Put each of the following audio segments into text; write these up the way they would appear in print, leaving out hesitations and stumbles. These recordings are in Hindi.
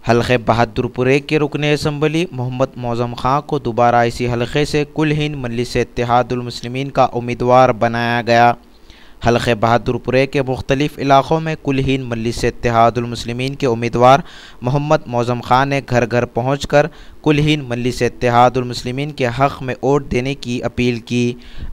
हल्के बहादुरपुरे के रुकन असम्बली मोहम्मद मौज़म खां को दोबारा इसी हल्के से कुल हिंद मजलिस इत्तेहादुल मुस्लिमीन का उम्मीदवार बनाया गया। हल्के बहादुरपुरे के मुख्तलिफ़ इलाक़ों में कुल हिंद मजलिस इत्तेहादुल मुस्लिमीन के उम्मीदवार मोहम्मद मौज़म खां ने घर घर पहुँच कर कुल हिंद मजलिस इत्तेहादुल मुस्लिमीन के हक़ में वोट देने की अपील की।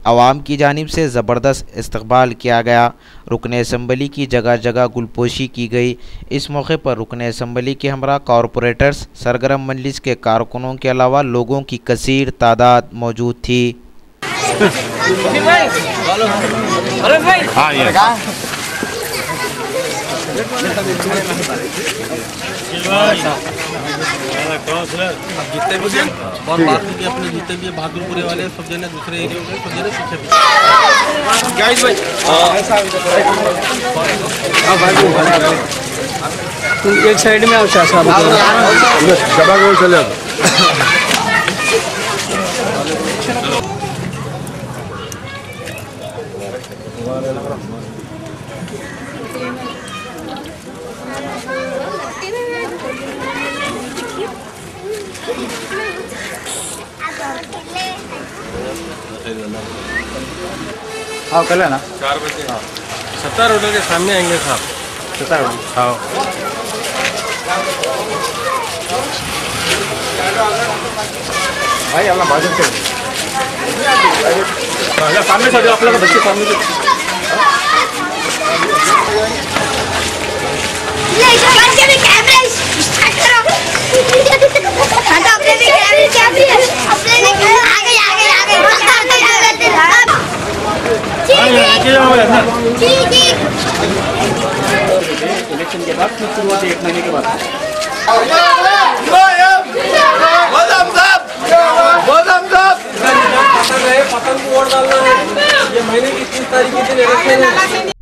आवाम की जानिब से ज़बरदस्त इस्तक़बाल किया गया। रुकन असम्बली की जगह जगह गुलपोशी की गई। इस मौके पर रुकन असम्बली के हमरा कॉरपोरेटर्स, सरगर्म मजलिस के कारकुनों के अलावा लोगों की कसीर तादाद मौजूद थी। हाँ ये जितने भी और बात की अपने जितने भी बहादुरपुरे वाले सब जने दूसरे एरिया में सब जने पीछे गाइस भाई तुम एक साइड में आओ चाचा जबा को चले हाँ कल है ना 4 बजे 70 होटल के सामने आएंगे साहब। 70 होटल हाँ भाई अपना बाजू से सामने से आप लोग बच्चे सामने से बच्चे भी कैमरा स्टार्ट करो। हाँ तो अपने भी कैमरा अपने भी आगे आगे आगे जी जी इलेक्शन के बाद फिर शुरू होते 1 महीने के बाद। पतंग को वोट डालना है। ये महीने की 30 तारीख के दिन इलेक्शन है।